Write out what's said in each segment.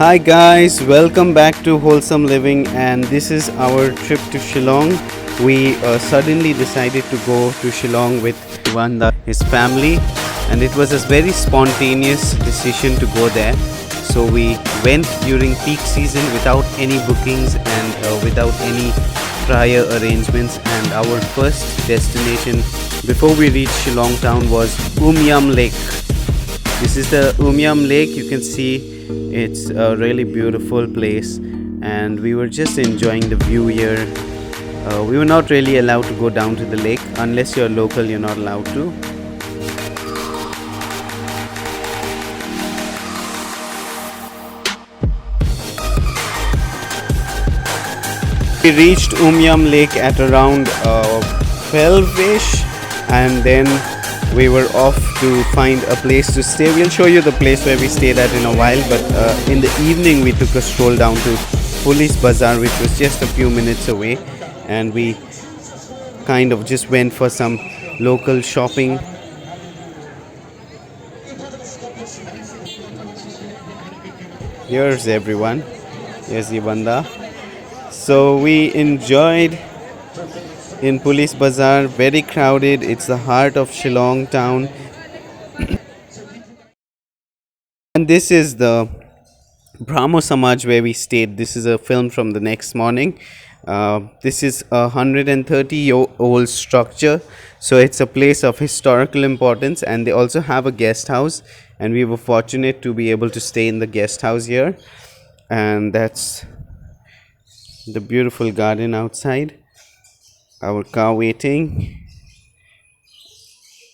Hi guys, welcome back to Wholesome Living, and this is our trip to Shillong. We suddenly decided to go to Shillong with Wanda, his family, and it was a very spontaneous decision to go there. So we went during peak season without any bookings and without any prior arrangements, and our first destination before we reached Shillong town was Umyam Lake. This is the Umyam Lake. You can see it's a really beautiful place, and we were just enjoying the view here. We were not really allowed to go down to the lake unless you're local. You're not allowed to. We reached Umyam Lake at around 12ish, and then we were off to find a place to stay. We'll show you the place where we stayed at in a while, but in the evening we took a stroll down to Police Bazaar, which was just a few minutes away, and we kind of just went for some local shopping. Here's everyone. Here's Yvanda. So we enjoyed in Police Bazaar, very crowded. It's the heart of Shillong town. And this is the Brahmo Samaj where we stayed. This is a film from the next morning. This is a 130-year-old structure, so it's a place of historical importance, and they also have a guest house, and we were fortunate to be able to stay in the guest house here. And that's the beautiful garden outside. Our car waiting.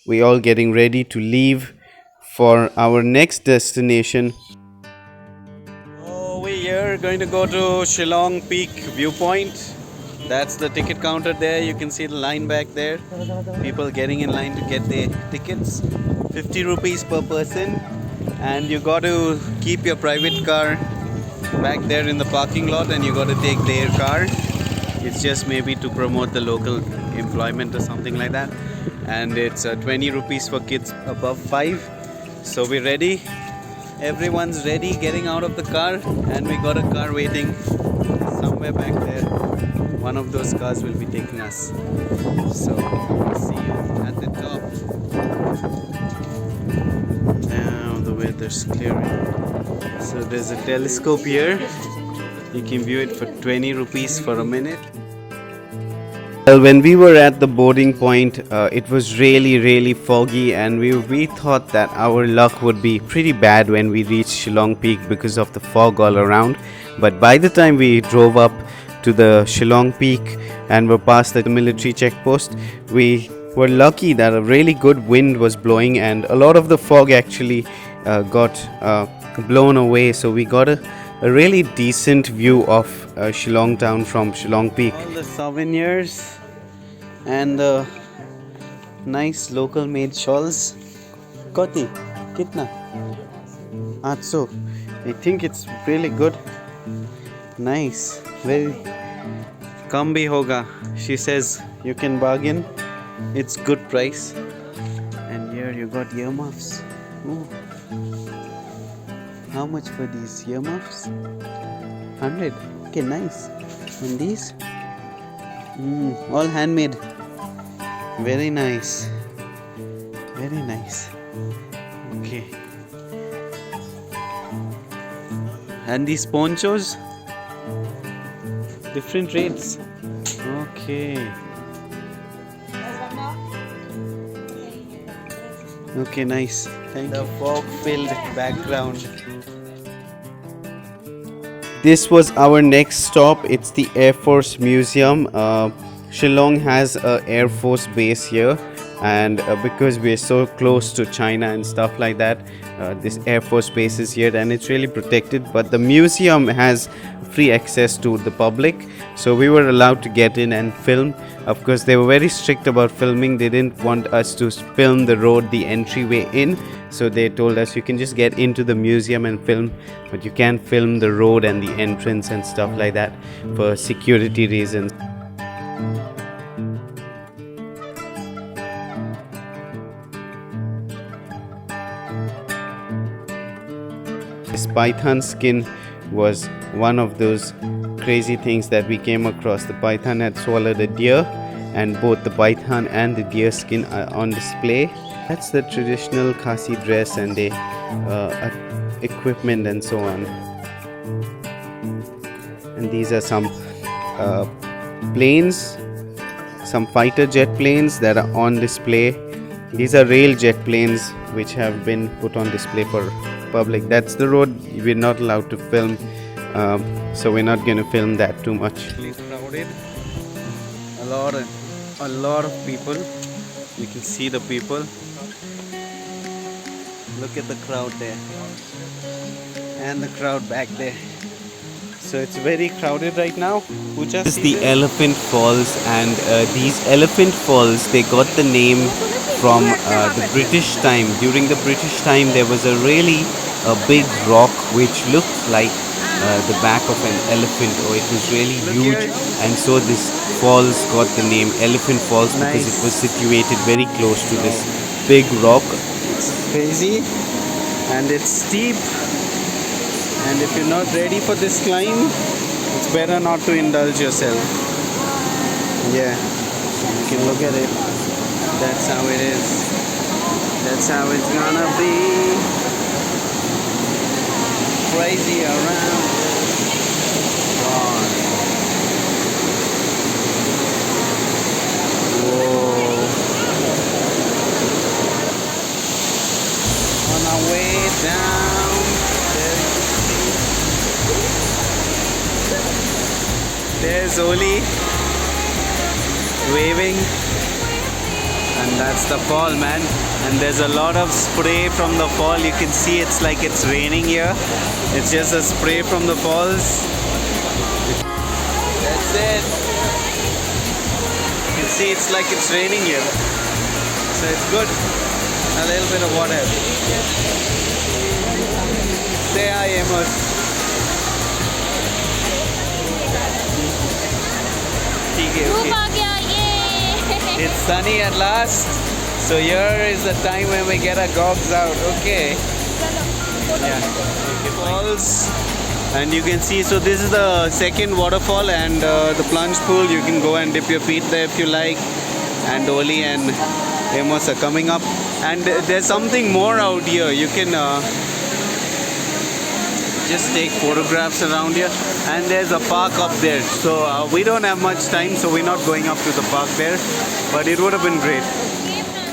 We all getting ready to leave for our next destination. Oh, we are going to go to Shillong Peak Viewpoint. That's the ticket counter there. You can see the line back there. People getting in line to get their tickets. 50 rupees per person, and you got to keep your private car back there in the parking lot, and you got to take their car. It's just maybe to promote the local employment or something like that. And it's 20 rupees for kids above 5. So we're ready. Everyone's ready, getting out of the car, and we got a car waiting somewhere back there. One of those cars will be taking us. So see you at the top. Now the weather's clearing. So there's a telescope here. You can view it for 20 rupees for a minute. Well, when we were at the boarding point, it was really foggy, and we thought that our luck would be pretty bad when we reached Shillong Peak because of the fog all around. But by the time we drove up to the Shillong Peak and were past the military checkpost, we were lucky that a really good wind was blowing, and a lot of the fog actually got blown away. So we got a really decent view of Shillong town from Shillong Peak. All the souvenirs and the nice local made shawls. Koti, kitna? 800. I think it's really good. Nice. Very. Kam bhi hoga. She says you can bargain. It's good price. And here you got earmuffs. Ooh. How much for these earmuffs? 100. Okay, nice. And these? All handmade. Very nice. Very nice. Okay. And these ponchos? Different rates. Okay. Okay, nice. Thank you. The fog-filled background. This was our next stop. It's the Air Force Museum. Shillong has a Air Force base here, and because we're so close to China and stuff like that, this Air Force base is here, and it's really protected. But the museum has free access to the public, so we were allowed to get in and film. Of course, they were very strict about filming. They didn't want us to film the road, the entryway in, so they told us you can just get into the museum and film, but you can't film the road and the entrance and stuff like that for security reasons. This python skin was one of those crazy things that we came across. The python had swallowed a deer, and both the python and the deer skin are on display. That's the traditional Khasi dress and the equipment and so on. And these are some planes, some fighter jet planes that are on display. These are rail jet planes which have been put on display for public. That's the road we're not allowed to film, so we're not going to film that too much. It's crowded. A lot of people. You can see the people. Look at the crowd there, and the crowd back there. So it's very crowded right now. This is the Elephant Falls, and these Elephant Falls, they got the name from the British time. During the British time, there was a really big rock which looked like the back of an elephant, or it was really huge, and so this falls got the name Elephant Falls because it was situated very close to this big rock. It's crazy and it's steep. And if you're not ready for this climb, it's better not to indulge yourself. Yeah, you can look at it. That's how it is. That's how it's gonna be. Crazy around. God. Whoa. On our way down. There's Oli waving, and that's the fall, man. And there's a lot of spray from the fall. You can see it's like it's raining here. It's just a spray from the falls. That's it. You can see it's like it's raining here. So it's good. A little bit of water. Say hi, Amos. It's sunny at last, so here is the time when we get our gogs out. Okay. Yeah. Falls, and you can see. So this is the second waterfall, and the plunge pool. You can go and dip your feet there if you like. And Oli and Amos are coming up, and there's something more out here. You can just take photographs around here, and there's a park up there. So we don't have much time, so we're not going up to the park there, but it would have been great.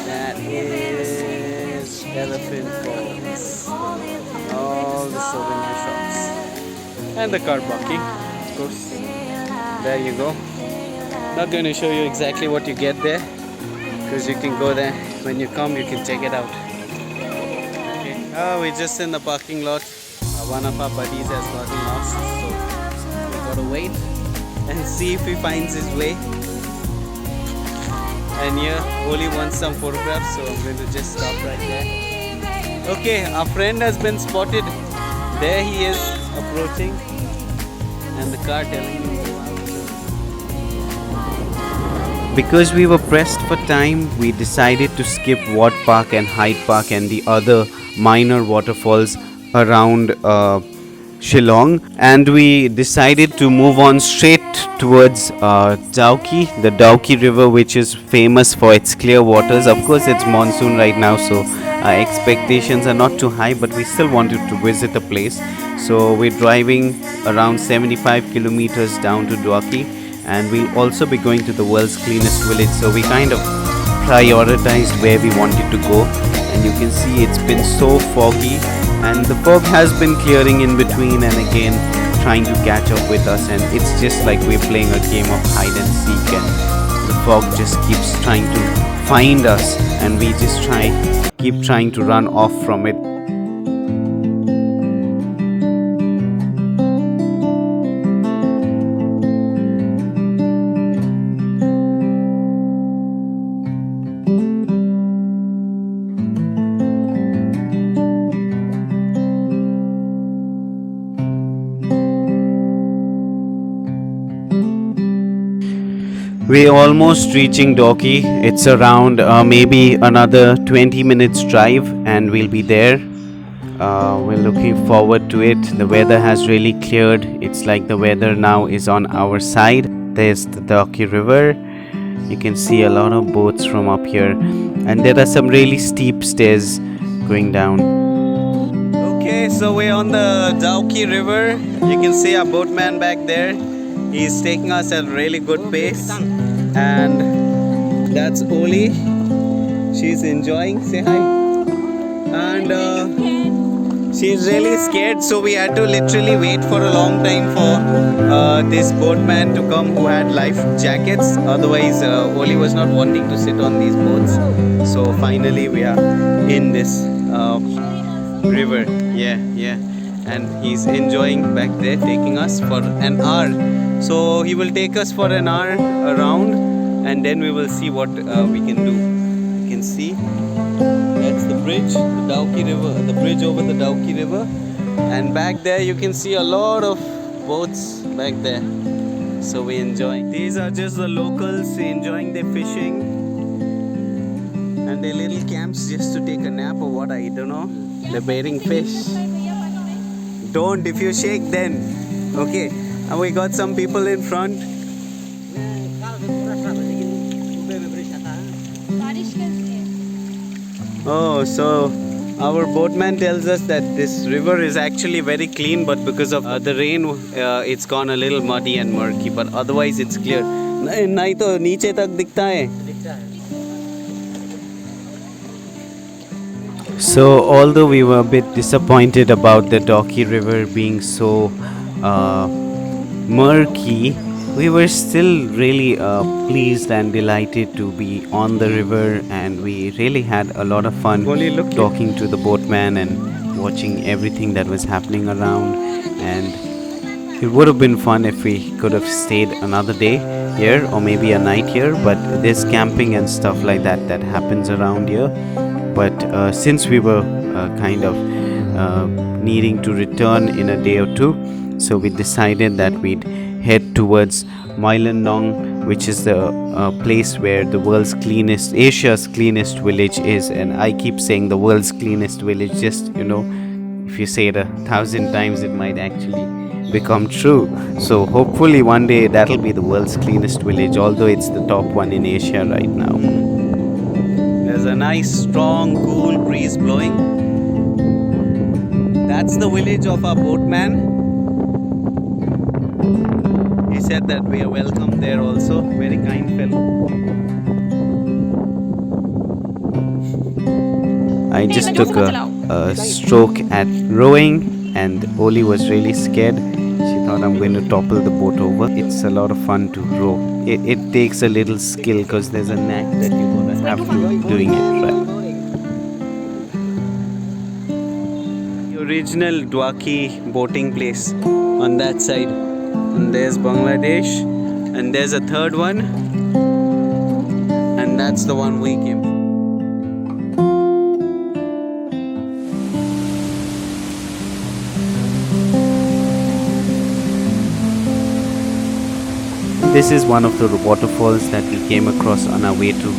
That is Elephant Falls. All the souvenir shops and the car parking, of course. There you go. Not going to show you exactly what you get there, because you can go there when you come. You can check it out. Okay. Oh, we're just in the parking lot. One of our buddies has gotten lost, so we gotta wait and see if he finds his way. And here, Oli wants some photographs, so I'm going to just stop right there. Okay, our friend has been spotted. There he is, approaching, and the car telling him to go out. Because we were pressed for time, we decided to skip Ward Park and Hyde Park and the other minor waterfalls around Shillong, and we decided to move on straight towards Dauki, the Dauki river, which is famous for its clear waters. Of course, it's monsoon right now, so our expectations are not too high, but we still wanted to visit the place. So we're driving around 75 kilometers down to Dauki, and we'll also be going to the world's cleanest village. So we kind of prioritized where we wanted to go, and you can see it's been so foggy, and the fog has been clearing in between and again trying to catch up with us, and it's just like we're playing a game of hide and seek, and the fog just keeps trying to find us, and we just keep trying to run off from it. We're almost reaching Dauki. It's around maybe another 20 minutes drive, and we'll be there. We're looking forward to it. The weather has really cleared. It's like the weather now is on our side. There's the Doki River. You can see a lot of boats from up here, and there are some really steep stairs going down. Okay, so we're on the Dauki River. You can see our boatman back there. He's taking us at a really good pace. And that's Oli. She's enjoying. Say hi. And she's really scared, so we had to literally wait for a long time for this boatman to come who had life jackets. Otherwise, Oli was not wanting to sit on these boats. So finally, we are in this river. Yeah. And he's enjoying back there, taking us for an hour. So he will take us for an hour around, and then we will see what we can do. You can see that's the bridge, the Dauki River, the bridge over the Dauki River. And back there you can see a lot of boats back there. So we enjoy. These are just the locals enjoying their fishing and their little camps just to take a nap or what, I don't know. They're baiting fish. Don't, if you shake then. Okay, and we got some people in front. Oh, so our boatman tells us that this river is actually very clean, but because of the rain, it's gone a little muddy and murky. But otherwise, it's clear. नहीं तो नीचे तक दिखता है. So, although we were a bit disappointed about the Doki River being so murky, we were still really pleased and delighted to be on the river, and we really had a lot of fun talking to the boatman and watching everything that was happening around. And it would have been fun if we could have stayed another day here or maybe a night here, but there's camping and stuff like that that happens around here. But since we were kind of needing to return in a day or two, so we decided that we'd head towards Nong, which is the place where the world's cleanest, Asia's cleanest village is. And I keep saying the world's cleanest village, just, if you say it 1,000 times, it might actually become true. So hopefully one day that'll be the world's cleanest village, although it's the top one in Asia right now. There's a nice, strong, cool breeze blowing. That's the village of our boatman. He said that we are welcome there also. Very kind fellow. I just took a stroke at rowing, and Oli was really scared. She thought I'm going to topple the boat over. It's a lot of fun to row. It takes a little skill because there's a knack that you're going to have to doing it right. The original Dwaki boating place on that side. And there's Bangladesh. And there's a third one. And that's the one we came from. This is one of the waterfalls that we came across on our way to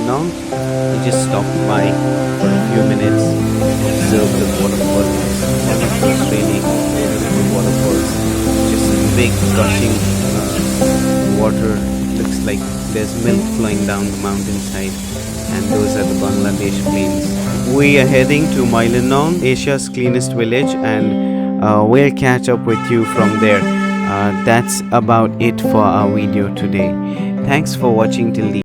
Nong. We just stopped by for a few minutes, observed the waterfall. One of those really beautiful waterfalls. Just big gushing water. It looks like there's milk flowing down the mountainside. And those are the Bangladesh plains. We are heading to Nong, Asia's cleanest village, and we'll catch up with you from there. That's about it for our video today. Thanks for watching till the